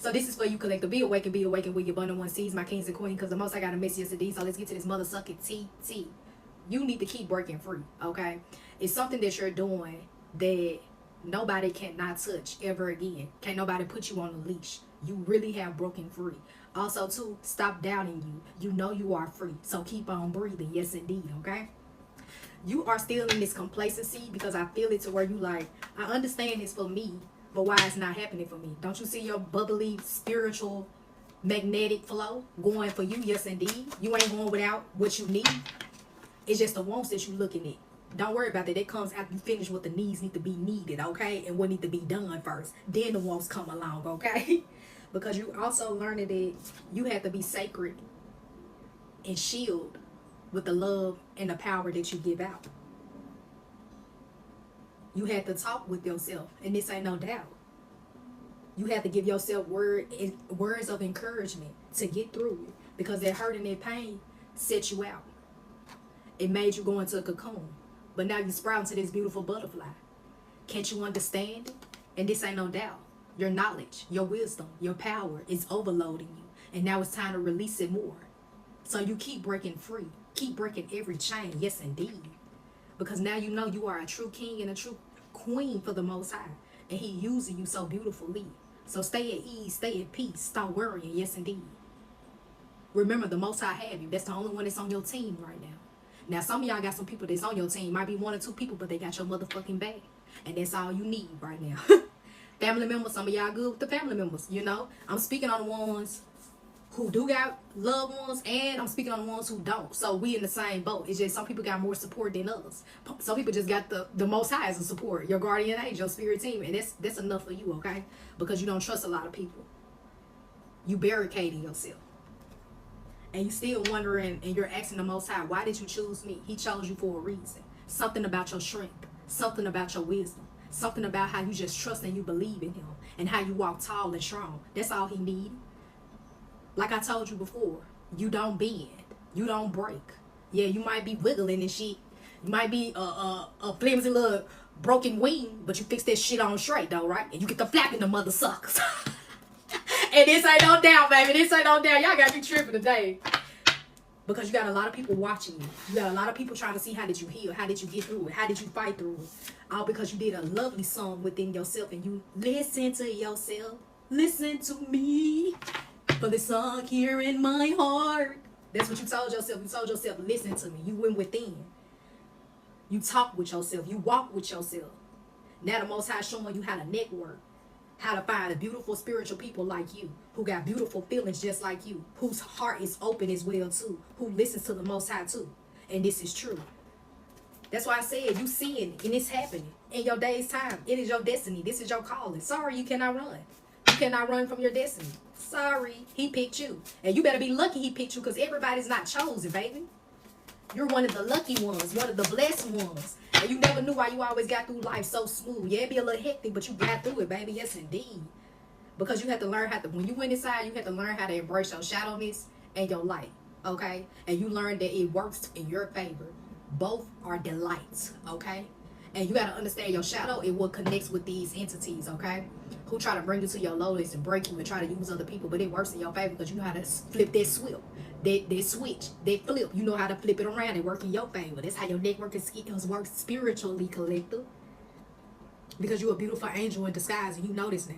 So this is for you, collector. Be awakened with your abundant one seeds, my kings and queens, because the most I got a miss yesterday. So let's get to this mother sucking TT. You need to keep breaking free, okay? It's something that you're doing that nobody cannot touch ever again. Can't nobody put you on a leash. You really have broken free. Also, too, stop doubting you. You know you are free. So keep on breathing. Yes, indeed, okay? You are still in this complacency because I feel it to where you like, I understand it's for me, but why it's not happening for me? Don't you see your bubbly, spiritual, magnetic flow going for you? Yes, indeed. You ain't going without what you need. It's just the wants that you looking at. Don't worry about that. That comes after you finish what the needs need to be needed, okay? And what need to be done first. Then the wants come along, okay? Because you also learning that you have to be sacred and shield with the love and the power that you give out. You have to talk with yourself, and this ain't no doubt. You have to give yourself words of encouragement to get through it, because that hurt and that pain set you out. It made you go into a cocoon, but now you sprout into this beautiful butterfly. Can't you understand it? And this ain't no doubt. Your knowledge, your wisdom, your power is overloading you, and now it's time to release it more. So you keep breaking free. Keep breaking every chain. Yes, indeed. Because now you know you are a true king and a true queen for the Most High. And He using you so beautifully. So stay at ease. Stay at peace. Stop worrying. Yes, indeed. Remember, the Most High have you. That's the only one that's on your team right now. Now, some of y'all got some people that's on your team. Might be 1 or 2 people, but they got your motherfucking back. And that's all you need right now. Family members. Some of y'all good with the family members. You know, I'm speaking on the ones who do got loved ones, and I'm speaking on the ones who don't. So we in the same boat. It's just some people got more support than others. Some people just got the Most High as a support. Your guardian angel, your spirit team, and that's enough for you, okay? Because you don't trust a lot of people. You barricading yourself. And you still wondering, and you're asking the Most High, why did you choose me? He chose you for a reason. Something about your strength. Something about your wisdom. Something about how you just trust and you believe in Him. And how you walk tall and strong. That's all He needs. Like I told you before, you don't bend. You don't break. Yeah, you might be wiggling and shit. You might be a flimsy little broken wing, but you fix that shit on straight though, right? And you get the flapping the mother suckers. And this ain't no doubt, baby. This ain't no doubt. Y'all got me tripping today. Because you got a lot of people watching you. You got a lot of people trying to see how did you heal? How did you get through it? How did you fight through it? All because you did a lovely song within yourself and you listen to yourself. Listen to me. For the song here in my heart. That's what you told yourself. You told yourself, listen to me. You went within. You talk with yourself. You walk with yourself. Now the Most High showing you how to network. How to find beautiful spiritual people like you. Who got beautiful feelings just like you. Whose heart is open as well too. Who listens to the Most High too. And this is true. That's why I said you seeing and it's happening. In your day's time. It is your destiny. This is your calling. Sorry you cannot run. You cannot run from your destiny. Sorry, He picked you. And you better be lucky He picked you, because everybody's not chosen, baby. You're one of the lucky ones, one of the blessed ones. And you never knew why you always got through life so smooth. Yeah, it be a little hectic, but you got through it, baby. Yes, indeed. Because you have to learn how to, when you went inside, you have to learn how to embrace your shadowness and your light, okay? And you learn that it works in your favor. Both are delights, okay? And you got to understand your shadow, it will connect with these entities, okay? Who try to bring you to your lowest and break you and try to use other people, but it works in your favor because you know how to flip that switch, that switch, that flip. You know how to flip it around and work in your favor. That's how your network skills work spiritually, collective. Because you're a beautiful angel in disguise, and you know this now.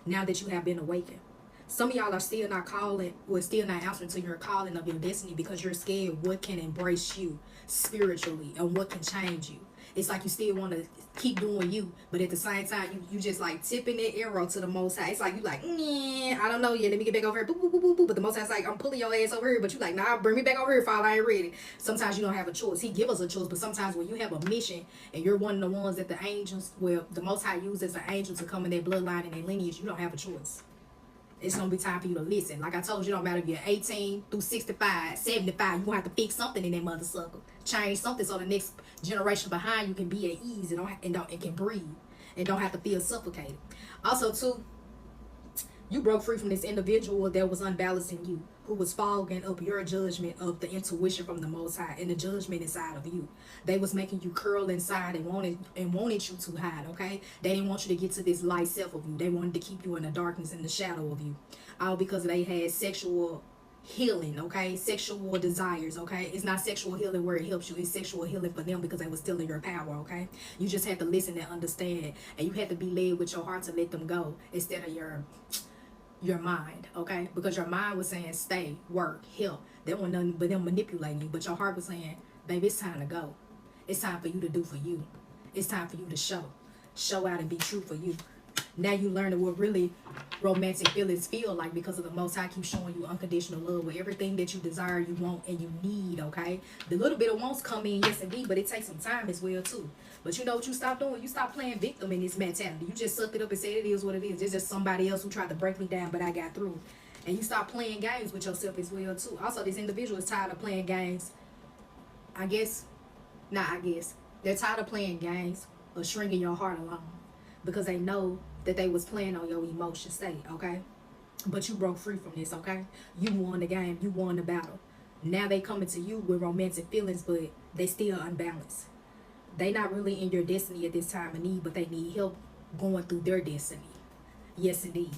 Now that you have been awakened. Some of y'all are still not calling, or still not answering to your calling of your destiny because you're scared what can embrace you spiritually and what can change you. It's like you still want to keep doing you, but at the same time, you just like tipping that arrow to the Most High. It's like you like, I don't know yet. Let me get back over here. Boop, boop, boop, boop, boop. But the Most High's like, I'm pulling your ass over here. But you like, nah, bring me back over here, Father. I ain't ready. Sometimes you don't have a choice. He give us a choice, but sometimes when you have a mission and you're one of the ones that the angels, well, the Most High uses an angel to come in their bloodline and their lineage, you don't have a choice. It's going to be time for you to listen. Like I told you, it don't matter if you're 18 through 65, 75. You're going to have to fix something in that mother sucker. Change something so the next generation behind you can be at ease and can breathe and don't have to feel suffocated. Also, too, You broke free from this individual that was unbalancing you, who was fogging up your judgment of the intuition from the Most High and the judgment inside of you. They was making you curl inside and wanted you to hide. Okay, they didn't want you to get to this light self of you. They wanted to keep you in the darkness and the shadow of you, all because they had sexual healing, okay, sexual desires, okay. It's not sexual healing where it helps you, it's sexual healing for them because they were still in your power, okay. You just had to listen and understand, and you had to be led with your heart to let them go instead of your mind, okay, because your mind was saying stay, work, help. There was nothing but them manipulating you, but your heart was saying, baby, it's time to go. It's time for you to do for you. It's time for you to show out and be true for you. Now you learn what really romantic feelings feel like, because of the Most High keeps showing you unconditional love with everything that you desire, you want, and you need, okay? The little bit of wants come in, yes indeed, but it takes some time as well too. But you know what you stop doing? You stop playing victim in this mentality. You just sucked it up and said it is what it is. It's just somebody else who tried to break me down, but I got through. And you stop playing games with yourself as well too. Also, this individual is tired of playing games. They're tired of playing games or shrinking your heart alone, because they know that they was playing on your emotion state, okay? But you broke free from this, okay? You won the game, you won the battle. Now they coming to you with romantic feelings, but they still unbalanced. They not really in your destiny at this time of need, but they need help going through their destiny. Yes, indeed.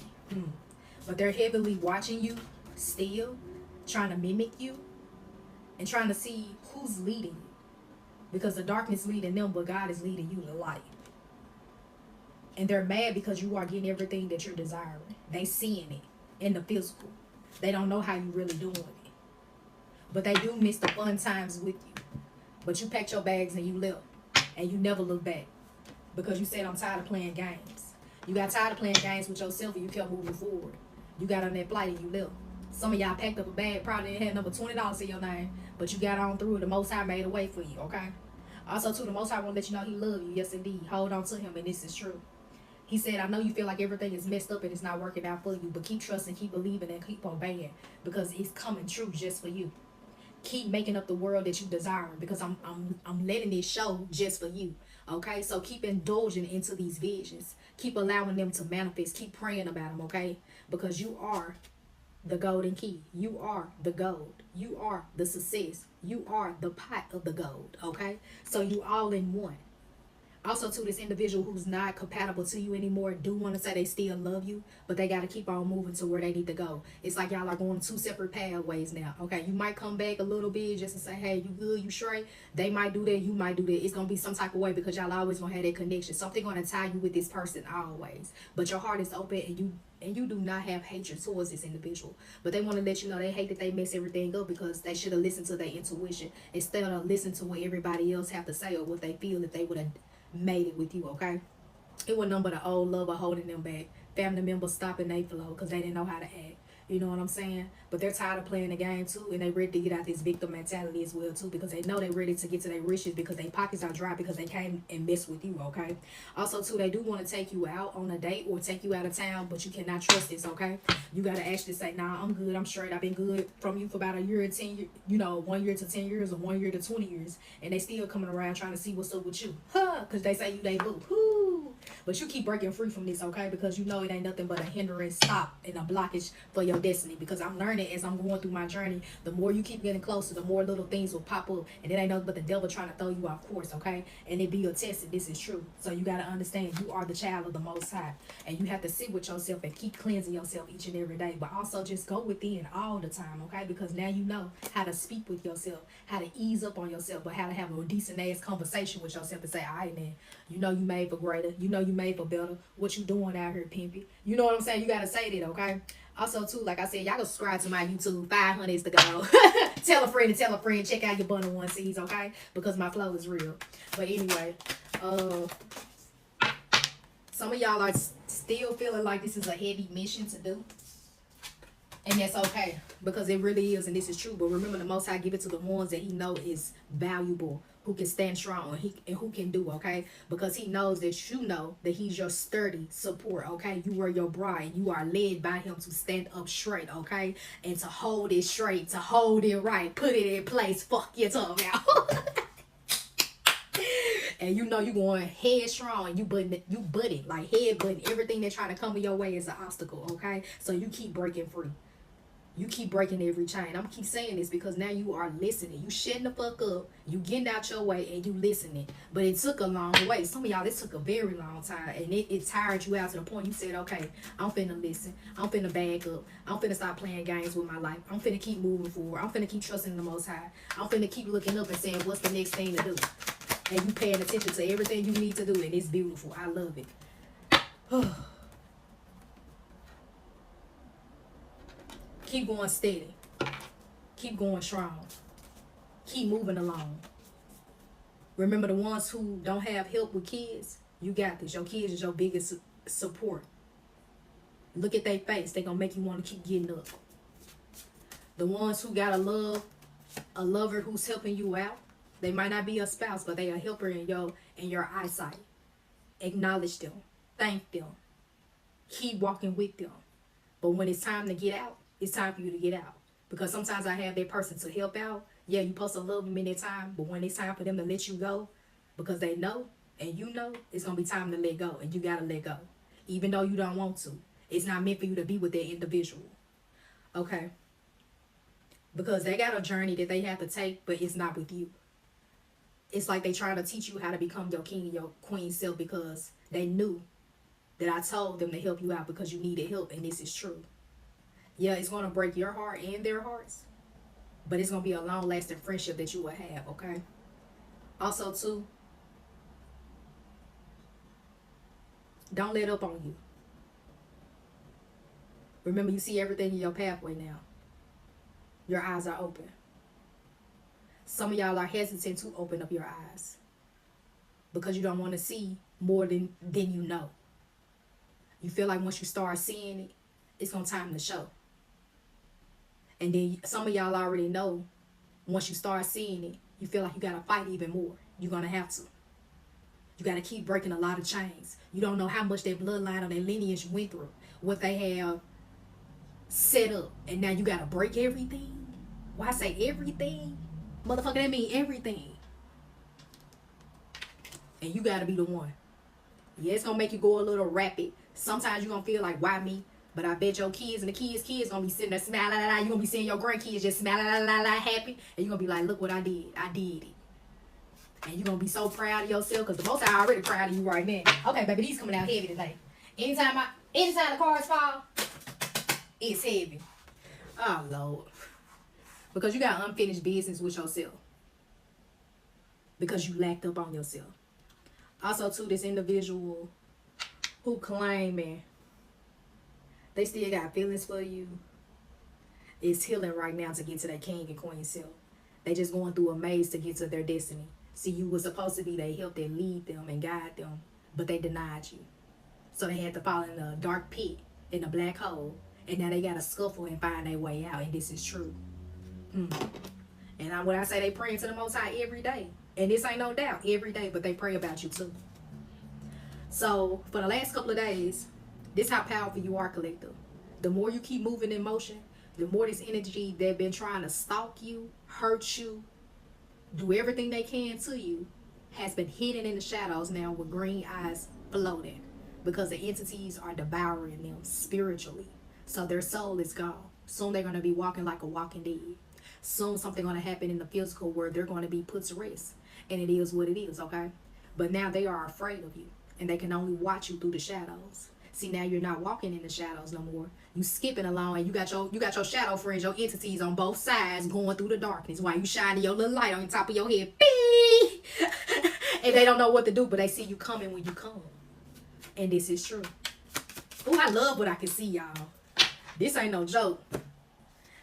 But they're heavily watching you still, trying to mimic you, and trying to see who's leading you. Because the darkness leading them, but God is leading you to light. And they're mad because you are getting everything that you're desiring. They seeing it in the physical. They don't know how you really doing it. But they do miss the fun times with you. But you packed your bags and you left. And you never look back. Because you said, I'm tired of playing games. You got tired of playing games with yourself and you kept moving forward. You got on that flight and you left. Some of y'all packed up a bag, probably had number $20 in your name. But you got on through it. The Most High made a way for you, okay? Also, too, the Most High want to let you know He love you. Yes, indeed. Hold on to Him, and this is true. He said, I know you feel like everything is messed up and it's not working out for you, but keep trusting, keep believing, and keep obeying, because it's coming true just for you. Keep making up the world that you desire, because I'm letting it show just for you. Okay, so keep indulging into these visions. Keep allowing them to manifest. Keep praying about them, okay? Because you are the golden key. You are the gold. You are the success. You are the pot of the gold, okay? So you all in one. Also, to this individual who's not compatible to you anymore, do want to say they still love you, but they got to keep on moving to where they need to go. It's like y'all are going two separate pathways now, okay? You might come back a little bit just to say, hey, you good, you straight. They might do that, you might do that. It's going to be some type of way, because y'all always going to have that connection. Something going to tie you with this person always. But your heart is open, and you do not have hatred towards this individual. But they want to let you know they hate that they mess everything up, because they should have listened to their intuition instead of listening to what everybody else have to say or what they feel that they would have made it with you, okay? It was none but an old lover holding them back. Family members stopping their flow because they didn't know how to act. You know what I'm saying? But they're tired of playing the game too, and they ready to get out this victim mentality as well too, because they know they're ready to get to their riches, because their pockets are dry, because they came and messed with you, okay? Also too, they do want to take you out on a date or take you out of town, but you cannot trust this, okay? You got to actually say, nah, I'm good, I'm straight, I've been good from you for about a year and 10 years, 1 year to 10 years or 1 year to 20 years, and they still coming around trying to see what's up with you, because they say you they boo. But you keep breaking free from this, okay? Because you know it ain't nothing but a hindrance, stop, and a blockage for your destiny. Because I'm learning as I'm going through my journey, the more you keep getting closer, the more little things will pop up. And it ain't nothing but the devil trying to throw you off course, okay? And it be a test that this is true. So you got to understand you are the child of the Most High. And you have to sit with yourself and keep cleansing yourself each and every day. But also just go within all the time, okay? Because now you know how to speak with yourself, how to ease up on yourself, but how to have a decent ass conversation with yourself and say, all right, man, you know you made for greater. You know you made for better. What you doing out here, pimpy? You know what I'm saying? You got to say that, okay? Also, too, like I said, y'all go subscribe to my YouTube. 500 is the goal. Tell a friend to tell a friend. Check out your bundle 1Cs, okay? Because my flow is real. But anyway, some of y'all are still feeling like this is a heavy mission to do. And that's okay, because it really is, and this is true. But remember, the Most High give it to the ones that He know is valuable, who can stand strong, and who can do, okay? Because He knows that you know that He's your sturdy support, okay? You are your bride. You are led by Him to stand up straight, okay? And to hold it straight, to hold it right, put it in place. Fuck your tongue out. And you know you going headstrong, you butting like head butting everything that's trying to come your way is an obstacle, okay? So you keep breaking free. You keep breaking every chain. I'm keep saying this because now you are listening. You shutting the fuck up. You getting out your way and you listening. But it took a long way. Some of y'all, it took a very long time. And it tired you out to the point you said, okay, I'm finna listen. I'm finna back up. I'm finna stop playing games with my life. I'm finna keep moving forward. I'm finna keep trusting the Most High. I'm finna keep looking up and saying, what's the next thing to do? And you paying attention to everything you need to do. And it's beautiful. I love it. Keep going steady. Keep going strong. Keep moving along. Remember the ones who don't have help with kids, you got this. Your kids is your biggest support. Look at their face. They're going to make you want to keep getting up. The ones who got a lover who's helping you out, they might not be a spouse, but they are a helper in your eyesight. Acknowledge them. Thank them. Keep walking with them. But when it's time to get out, it's time for you to get out. Because sometimes I have that person to help out. Yeah, you supposed to love them in that time. But when it's time for them to let you go, because they know and you know, it's going to be time to let go. And you got to let go. Even though you don't want to. It's not meant for you to be with that individual. Okay? Because they got a journey that they have to take, but it's not with you. It's like they trying to teach you how to become your king and your queen self because they knew that I told them to help you out because you needed help. And this is true. Yeah, it's going to break your heart and their hearts. But it's going to be a long-lasting friendship that you will have, okay? Also, too, don't let up on you. Remember, you see everything in your pathway now. Your eyes are open. Some of y'all are hesitant to open up your eyes because you don't want to see more than you know. You feel like once you start seeing it, it's going to time to show. And then some of y'all already know once you start seeing it, you feel like you got to fight even more. You're going to have to. You got to keep breaking a lot of chains. You don't know how much their bloodline or their lineage went through, what they have set up. And now you got to break everything. Why I say everything? Motherfucker, that mean everything. And you got to be the one. Yeah, it's going to make you go a little rapid. Sometimes you're going to feel like, why me? But I bet your kids and the kids gonna be sitting there smiling. You're gonna be seeing your grandkids just smiling, happy. And you're gonna be like, look what I did. I did it. And you're gonna be so proud of yourself because the most I already proud of you right now. Okay, baby, these coming out heavy today. Anytime the cards fall, it's heavy. Oh, Lord. Because you got unfinished business with yourself. Because you lacked up on yourself. Also, too, this individual who claiming they still got feelings for you. It's healing right now to get to that king and queen self. They just going through a maze to get to their destiny. See, you were supposed to be their help and lead them and guide them, but they denied you. So they had to fall in a dark pit, in a black hole, and now they got to scuffle and find their way out, and this is true. And when I say they praying to the Most High every day, and this ain't no doubt, every day, but they pray about you too. So for the last couple of days, this is how powerful you are, collective. The more you keep moving in motion, the more this energy they've been trying to stalk you, hurt you, do everything they can to you, has been hidden in the shadows now with green eyes floating. Because the entities are devouring them spiritually. So their soul is gone. Soon they're going to be walking like a walking dead. Soon something going to happen in the physical where they're going to be put to rest. And it is what it is, okay? But now they are afraid of you. And they can only watch you through the shadows. See, now you're not walking in the shadows no more. You skipping along and you got your shadow friends, your entities on both sides going through the darkness while you shining your little light on the top of your head. Beep! And they don't know what to do, but they see you coming when you come. And this is true. Oh, I love what I can see, y'all. This ain't no joke.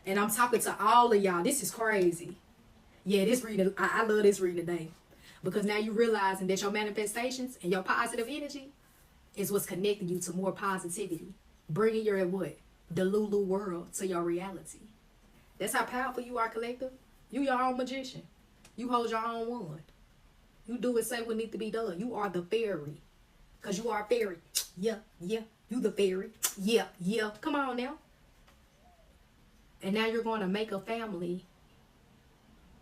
And I'm talking to all of y'all. This is crazy. Yeah, this reading, I love this reading today. Because now you're realizing that your manifestations and your positive energy is what's connecting you to more positivity. Bringing your what? The Lulu world to your reality. That's how powerful you are, collective. You your own magician. You hold your own wand. You do and say what needs to be done. You are the fairy. Because you are a fairy. Yeah. You the fairy. Yeah. Come on now. And now you're going to make a family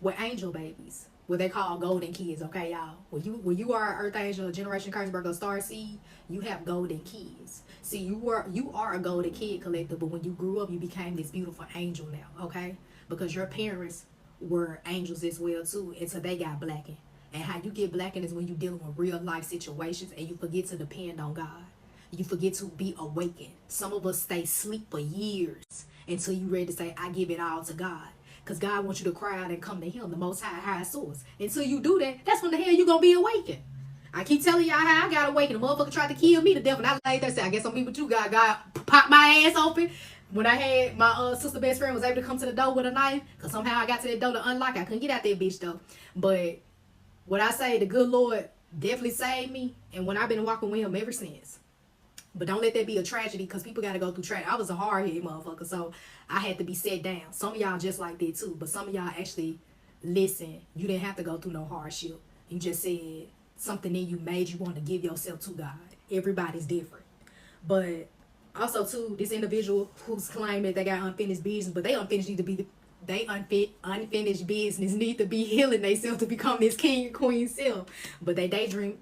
with angel babies. what they call golden kids, okay, y'all? When you are Earth Angel, Generation Curse, Virgo, Star Seed, you have golden kids. See, you are a golden kid collector, but when you grew up, you became this beautiful angel now, okay? Because your parents were angels as well too, until they got blackened. And how you get blackened is when you're dealing with real life situations and you forget to depend on God. You forget to be awakened. Some of us stay asleep for years until you ready to say, I give it all to God. Because God wants you to cry out and come to him, the most high source. Until you do that, that's when the hell you going to be awakened. I keep telling y'all how I got awakened. The motherfucker tried to kill me to death. And I laid there and said, I guess some people too God popped my ass open. When I had my sister best friend was able to come to the door with a knife. Because somehow I got to that door to unlock it. I couldn't get out that bitch though. But what I say, the good Lord definitely saved me. And when I've been walking with him ever since. But don't let that be a tragedy, because people got to go through tragedy. I was a hard-headed motherfucker, so I had to be set down. Some of y'all just like that too, but some of y'all actually listen. You didn't have to go through no hardship. You just said something in you made you want to give yourself to God. Everybody's different. But also too, this individual who's claiming they got unfinished business, but they unfinished need to be unfinished business need to be healing themselves to become this king and queen self. But they daydream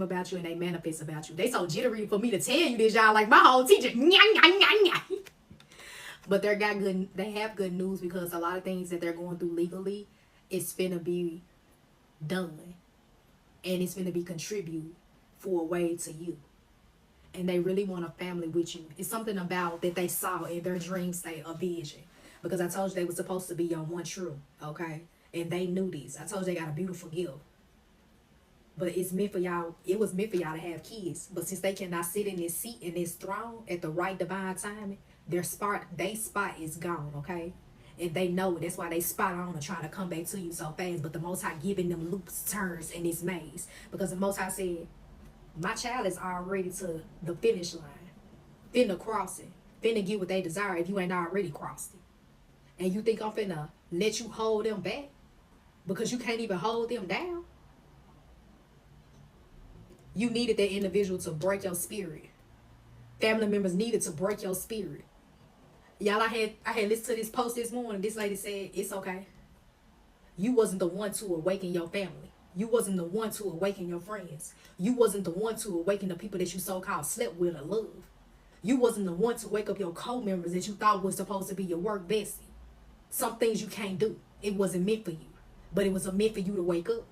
about you and they manifest about you. They so jittery for me to tell you this, y'all. Like my whole teacher. But they have good news, because a lot of things that they're going through legally is finna be done. And it's finna be contribute for a way to you. And they really want a family with you. It's something about that they saw in their dream state, a vision. Because I told you they were supposed to be on one true, okay? And they knew this. I told you they got a beautiful gift. But it's meant for y'all. It was meant for y'all to have kids. But since they cannot sit in this seat, in this throne at the right divine timing, their spot is gone, okay? And they know it. That's why they spot on and trying to come back to you so fast. But the Most High giving them loops, turns in this maze. Because the Most High said, my child is already to the finish line. Finna cross it. Finna get what they desire if you ain't already crossed it. And you think I'm finna let you hold them back? Because you can't even hold them down? You needed that individual to break your spirit. Family members needed to break your spirit. Y'all, I had listened to this post this morning. This lady said, it's okay. You wasn't the one to awaken your family. You wasn't the one to awaken your friends. You wasn't the one to awaken the people that you so-called slept with or loved. You wasn't the one to wake up your co-members that you thought was supposed to be your work bestie. Some things you can't do. It wasn't meant for you. But it was meant for you to wake up.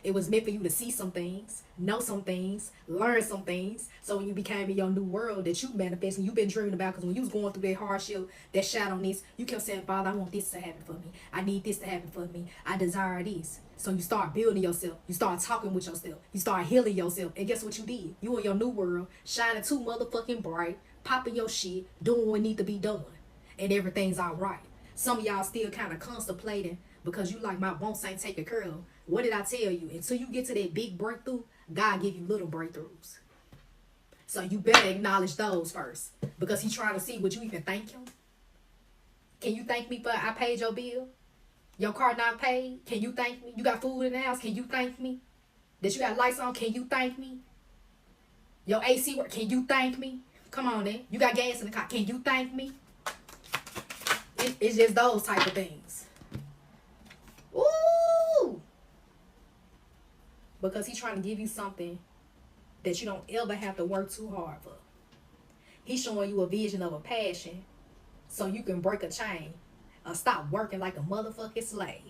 It was meant for you to see some things, know some things, learn some things. So when you became in your new world that you manifest and you've been dreaming about, because when you was going through that hardship, that shot on this, you kept saying, Father, I want this to happen for me. I need this to happen for me. I desire this. So you start building yourself. You start talking with yourself. You start healing yourself. And guess what you did? You in your new world, shining too motherfucking bright, popping your shit, doing what need to be done. And everything's all right. Some of y'all still kind of contemplating because you like, my wants ain't taken care of. What did I tell you? Until you get to that big breakthrough, God give you little breakthroughs. So you better acknowledge those first. Because he's trying to see, would you even thank him? Can you thank me for I paid your bill? Your car not paid? Can you thank me? You got food in the house? Can you thank me? That you got lights on? Can you thank me? Your AC work? Can you thank me? Come on then. You got gas in the car? Can you thank me? It's just those type of things. Ooh! Because he's trying to give you something that you don't ever have to work too hard for. He's showing you a vision of a passion so you can break a chain or stop working like a motherfucking slave.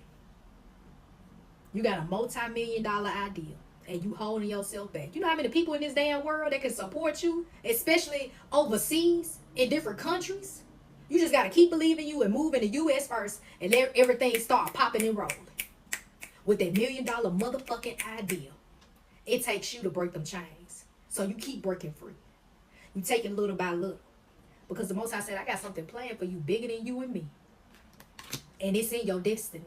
You got a multi-million-dollar idea and you holding yourself back. You know how many people in this damn world that can support you, especially overseas in different countries? You just got to keep believing you and move in the U.S. first and let everything start popping and rolling. With that $1 million motherfucking idea, it takes you to break them chains. So you keep breaking free. You take it little by little. Because the Most High said, I got something planned for you bigger than you and me. And it's in your destiny.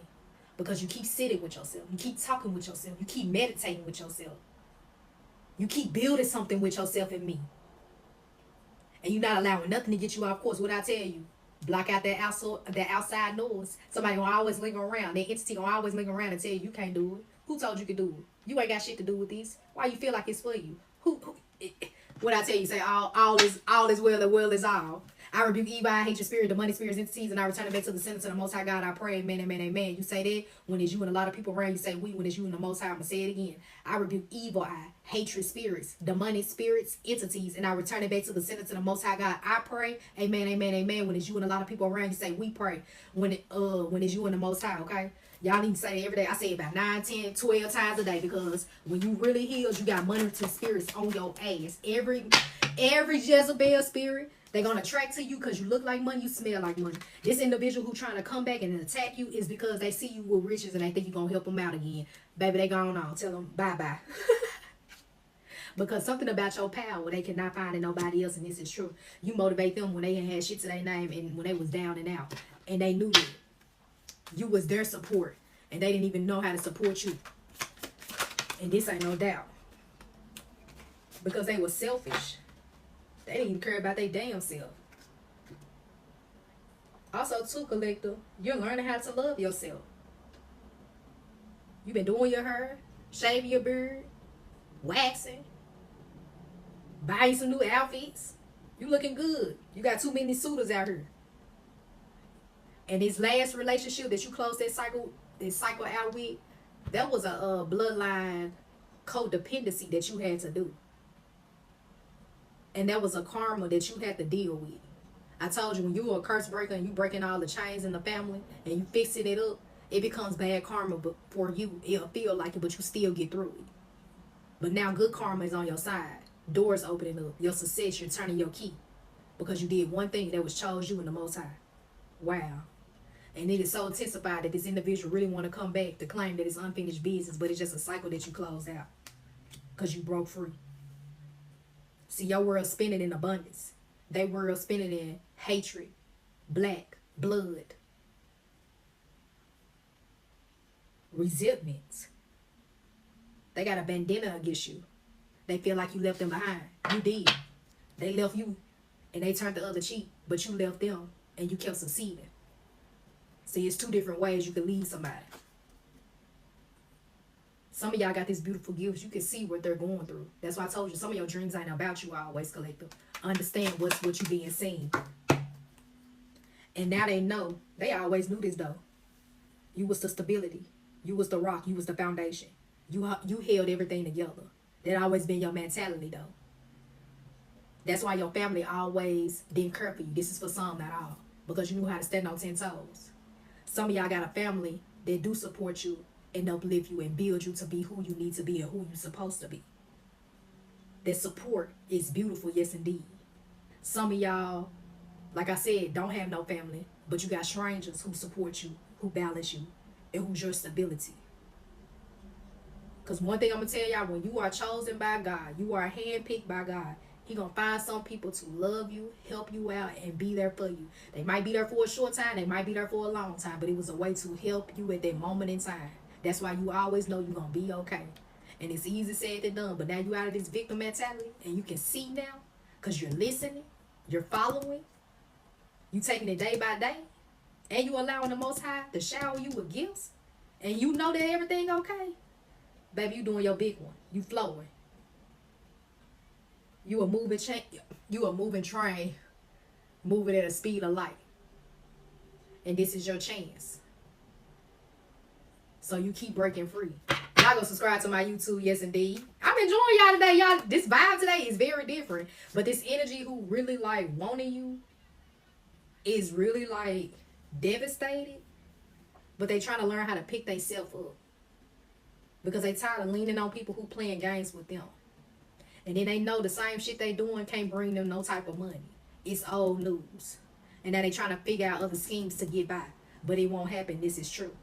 Because you keep sitting with yourself. You keep talking with yourself. You keep meditating with yourself. You keep building something with yourself and me. And you're not allowing nothing to get you off course. What I tell you? Block out that outside noise. Somebody gonna always linger around. That entity gonna always linger around and tell you can't do it. Who told you could do it? You ain't got shit to do with this. Why you feel like it's for you? What I tell you, say all is well and well is all. I rebuke evil, I hate your spirit, demonic spirits, entities, and I return it back to the center of the Most High God. I pray, amen, amen, amen. You say that when it's you and a lot of people around, you say we. When it's you and the Most High, I'm going to say it again. I rebuke evil, I hatred spirits, demonic spirits, entities, and I return it back to the center of the Most High God. I pray, amen, amen, amen. When it's you and a lot of people around, you say we pray. When it's you and the Most High, okay? Y'all need to say it every day. I say it about 9, 10, 12 times a day, because when you really healed, you got monitoring spirits on your ass. Every Jezebel spirit, they're going to attract to you because you look like money, you smell like money. This individual who trying to come back and attack you is because they see you with riches and they think you're going to help them out again. Baby, they going on. Tell them bye-bye. Because something about your power they cannot find in nobody else, and this is true. You motivate them when they ain't had shit to their name and when they was down and out. And they knew that. You was their support. And they didn't even know how to support you. And this ain't no doubt. Because they were selfish. They didn't even care about their damn self. Also, too, collector, you're learning how to love yourself. You've been doing your hair, shaving your beard, waxing, buying some new outfits. You looking good. You got too many suitors out here. And this last relationship that you closed that cycle out with, that was a bloodline codependency that you had to do. And that was a karma that you had to deal with. I told you, when you're a curse breaker and you breaking all the chains in the family and you fixing it up, it becomes bad karma for you. It'll feel like it, but you still get through it. But now good karma is on your side. Doors opening up. Your success, you're turning your key. Because you did one thing that was chose you in the Most High. Wow. And it is so intensified that this individual really want to come back to claim that it's unfinished business, but it's just a cycle that you closed out. Because you broke free. See, your world spinning in abundance. They world spinning in hatred, black, blood, resentment. They got a bandana against you. They feel like you left them behind. You did. They left you and they turned the other cheek, but you left them and you kept succeeding. See, it's two different ways you can lead somebody. Some of y'all got these beautiful gifts. You can see what they're going through. That's why I told you, some of your dreams ain't about you always, collective. Understand what you being seen. And now they know. They always knew this, though. You was the stability. You was the rock. You was the foundation. You held everything together. That always been your mentality, though. That's why your family always didn't care for you. This is for some, not all. Because you knew how to stand on 10 toes. Some of y'all got a family that do support you and uplift you and build you to be who you need to be and who you're supposed to be. That support is beautiful, yes indeed. Some of y'all, like I said, don't have no family, but you got strangers who support you, who balance you, and who's your stability. Because one thing I'm going to tell y'all, when you are chosen by God, you are handpicked by God, He going to find some people to love you, help you out, and be there for you. They might be there for a short time, they might be there for a long time, but it was a way to help you at that moment in time. That's why you always know you're going to be okay. And it's easy said than done, but now you out of this victim mentality, and you can see now, because you're listening, you're following, you taking it day by day, and you allowing the Most High to shower you with gifts, and you know that everything okay. Baby, you doing your big one. You flowing. You a moving train, moving at a speed of light. And this is your chance. So you keep breaking free. Y'all go subscribe to my YouTube, yes indeed. I'm enjoying y'all today. Y'all, this vibe today is very different. But this energy who really like wanting you is really like devastated. But they trying to learn how to pick themselves up. Because they tired of leaning on people who playing games with them. And then they know the same shit they doing can't bring them no type of money. It's old news. And now they trying to figure out other schemes to get by. But it won't happen. This is true.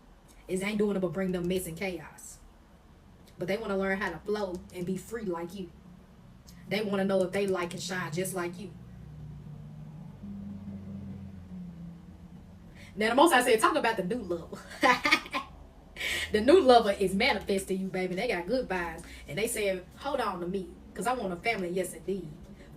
It ain't doing it but bring them mess and chaos. But they want to learn how to flow and be free like you. They want to know if they like and shine just like you. Now the Most I said, talk about the new lover. The new lover is manifesting you, baby. They got good vibes. And they saying, hold on to me. Because I want a family, yes indeed.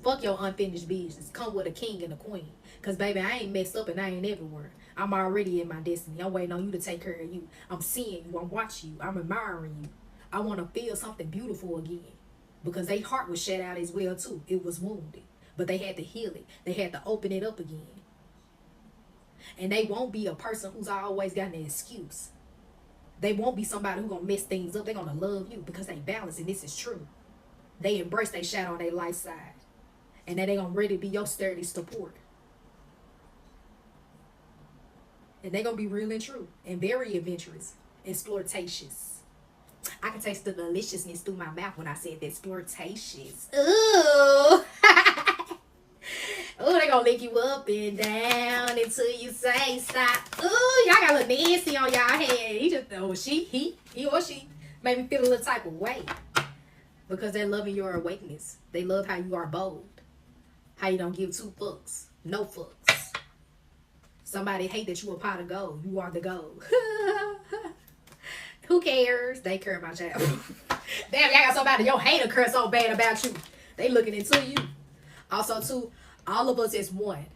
Fuck your unfinished business. Come with a king and a queen. Because, baby, I ain't messed up and I ain't everywhere. I'm already in my destiny. I'm waiting on you to take care of you. I'm seeing you. I'm watching you. I'm admiring you. I want to feel something beautiful again. Because their heart was shut out as well, too. It was wounded. But they had to heal it. They had to open it up again. And they won't be a person who's always got an excuse. They won't be somebody who's going to mess things up. They're going to love you because they balance, and this is true. They embrace their shadow on their light side. And then they're going to really be your sturdy support. And they're going to be real and true and very adventurous, exploitacious. I can taste the deliciousness through my mouth when I said that, exploitacious. Ooh. Ooh, they gonna lick you up and down until you say stop. Ooh, y'all got a little nasty on y'all head. He just, oh, he or she made me feel a little type of way. Because they're loving your awakeness. They love how you are bold. How you don't give two fucks. No fucks. Somebody hate that you a pot of gold. You are the gold. Who cares? They care about y'all. Damn, y'all got somebody your hater care so bad about you. They looking into you. Also, too, all of us is one.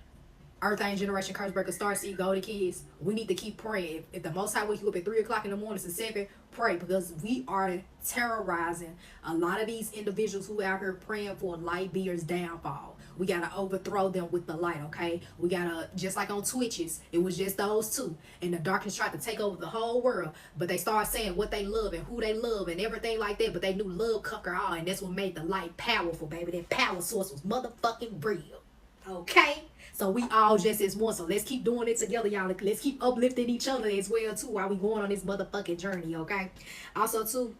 Earth Angel Generation, Curse Breaker, Starseed, Golden Kids. We need to keep praying. If the Most High wake you up at 3 o'clock in the morning to 7, pray, because we are terrorizing a lot of these individuals who out here praying for light beers' downfall. We gotta overthrow them with the light, okay? We gotta, just like on Twitches, it was just those two, and the darkness tried to take over the whole world, but they started saying what they love and who they love and everything like that, but they knew love conquer all, and that's what made the light powerful, baby. That power source was motherfucking real, okay? So we all just as one. So let's keep doing it together, y'all. Let's keep uplifting each other as well, too, while we going on this motherfucking journey, okay? Also, too,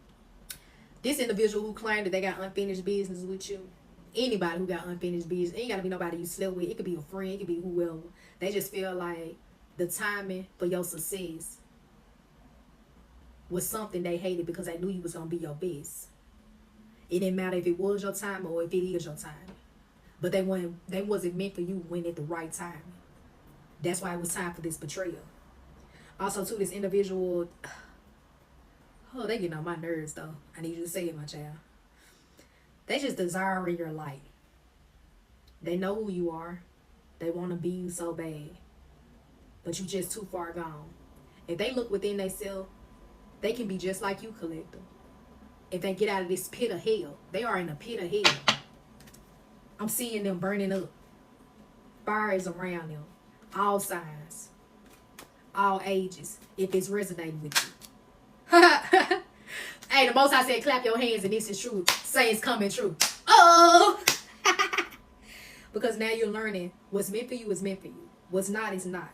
this individual who claimed that they got unfinished business with you, anybody who got unfinished business, it ain't got to be nobody you slept with. It could be a friend. It could be whoever. They just feel like the timing for your success was something they hated because they knew you was going to be your best. It didn't matter if it was your time or if it is your time. But they wasn't meant for you when at the right time. That's why it was time for this betrayal. Also, too, this individual, oh, they getting on my nerves, though. I need you to say it, my child. They just desire your light. They know who you are. They want to be you so bad. But you just too far gone. If they look within themselves, they can be just like you, Collector. If they get out of this pit of hell, they are in a pit of hell. I'm seeing them burning up. Fire is around them. All signs. All ages. If it's resonating with you. Hey, the Most High said clap your hands and this is true. Say it's coming true. Oh! Because now you're learning what's meant for you is meant for you. What's not is not.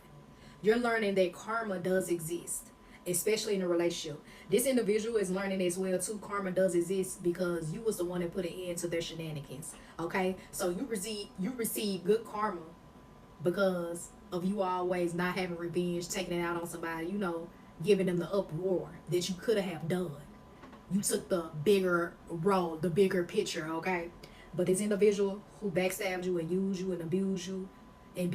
You're learning that karma does exist. Especially in a relationship. This individual is learning as well too. Karma does exist because you was the one that put an end to their shenanigans. Okay? So you receive good karma because of you always not having revenge, taking it out on somebody, you know, giving them the uproar that you could have done. You took the bigger role, the bigger picture, okay? But this individual who backstabbed you and used you and abused you and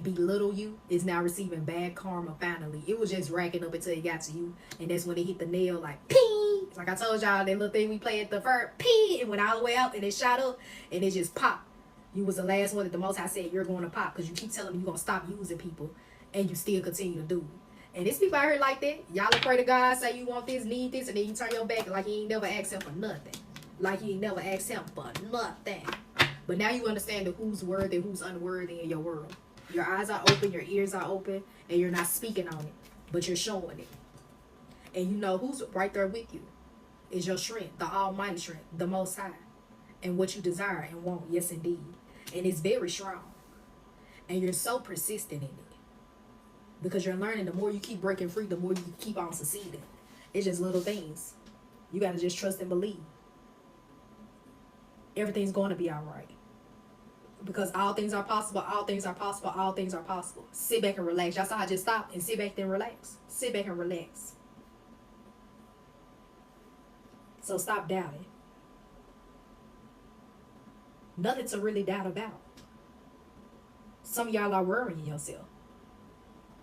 belittle you is now receiving bad karma finally. It was just racking up until it got to you. And that's when it hit the nail like, ping! Like I told y'all, that little thing we play at the first, ping! It went all the way up and it shot up and it just popped. You was the last one that the Most High said you're going to pop because you keep telling me you're going to stop using people and you still continue to do it. And there's people out here like that. Y'all pray to God, say you want this, need this, and then you turn your back like you ain't never asked him for nothing. Like you ain't never asked him for nothing. But now you understand who's worthy, who's unworthy in your world. Your eyes are open, your ears are open, and you're not speaking on it, but you're showing it. And you know who's right there with you is your strength, the almighty strength, the Most High, and what you desire and want, yes indeed. And it's very strong. And you're so persistent in it. Because you're learning the more you keep breaking free, the more you keep on succeeding. It's just little things. You got to just trust and believe. Everything's going to be all right. Because all things are possible, all things are possible, all things are possible. Sit back and relax. Y'all saw I just stopped and sit back and relax. Sit back and relax. So stop doubting. Nothing to really doubt about. Some of y'all are worrying yourself.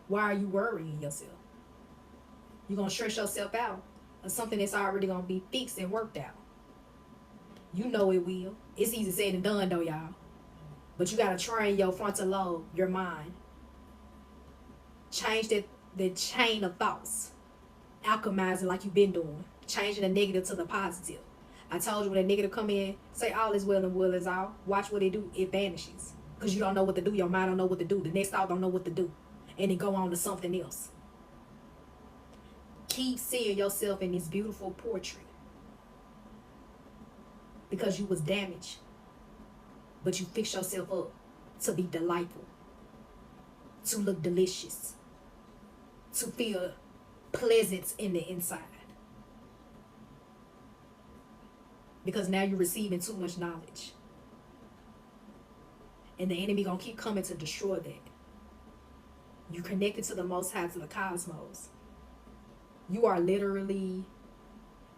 Why are you worrying yourself? You're going to stress yourself out on something that's already going to be fixed and worked out. You know it will. It's easy said and done though, y'all. But you got to train your frontal lobe, your mind. Change the chain of thoughts. Alchemize it like you've been doing. Changing the negative to the positive. I told you when a nigga to come in, say all is well and well is all. Watch what they do. It vanishes. Because you don't know what to do. Your mind don't know what to do. The next thought don't know what to do. And then go on to something else. Keep seeing yourself in this beautiful portrait. Because you was damaged. But you fix yourself up to be delightful. To look delicious. To feel pleasant in the inside. Because now you're receiving too much knowledge. And the enemy gonna keep coming to destroy that. You connected to the Most High, to the cosmos. You are literally,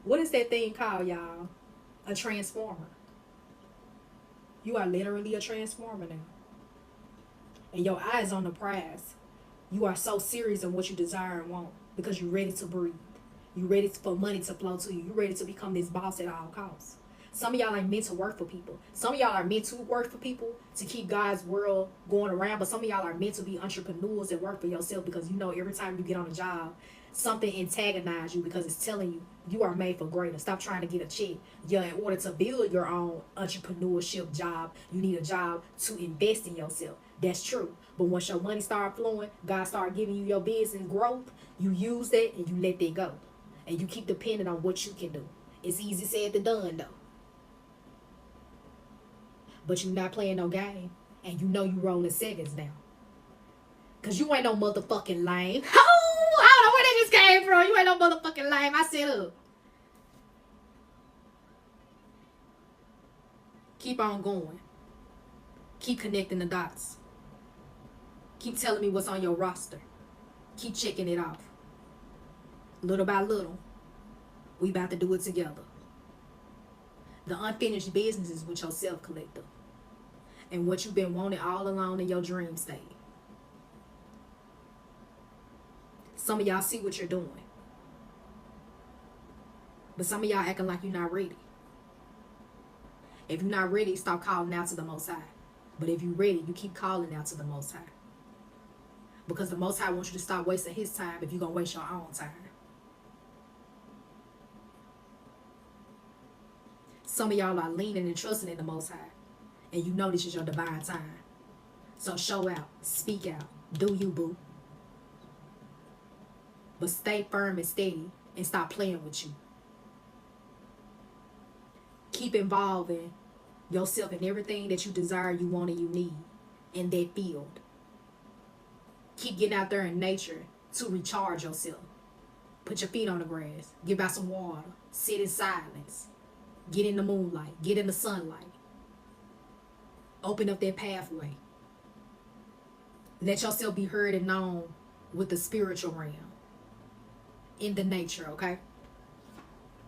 what is that thing called, y'all? A transformer. You are literally a transformer now. And your eyes on the prize. You are so serious in what you desire and want. Because you're ready to breathe. You're ready for money to flow to you. You're ready to become this boss at all costs. Some of y'all ain't meant to work for people. Some of y'all are meant to work for people to keep God's world going around. But some of y'all are meant to be entrepreneurs and work for yourself, because you know every time you get on a job, something antagonizes you because it's telling you you are made for greater. Stop trying to get a check. Yeah, in order to build your own entrepreneurship job, you need a job to invest in yourself. That's true. But once your money start flowing, God start giving you your business growth, you use that and you let that go. And you keep depending on what you can do. It's easy said than done, though. But you're not playing no game. And you know you rolling seconds now. Because you ain't no motherfucking lame. Oh, I don't know where that just came from. You ain't no motherfucking lame. I said up. Keep on going. Keep connecting the dots. Keep telling me what's on your roster. Keep checking it off. Little by little, we about to do it together. The unfinished business is with yourself, collective. And what you've been wanting all along in your dream state. Some of y'all see what you're doing. But some of y'all acting like you're not ready. If you're not ready, stop calling out to the Most High. But if you're ready, you keep calling out to the Most High. Because the Most High wants you to stop wasting His time if you're going to waste your own time. Some of y'all are leaning and trusting in the Most High. And you know this is your divine time. So show out. Speak out. Do you, boo. But stay firm and steady. And stop playing with you. Keep involving yourself in everything that you desire, you want, and you need. In that field. Keep getting out there in nature to recharge yourself. Put your feet on the grass. Give out some water. Sit in silence. Get in the moonlight. Get in the sunlight. Open up that pathway. Let yourself be heard and known with the spiritual realm. In the nature, okay?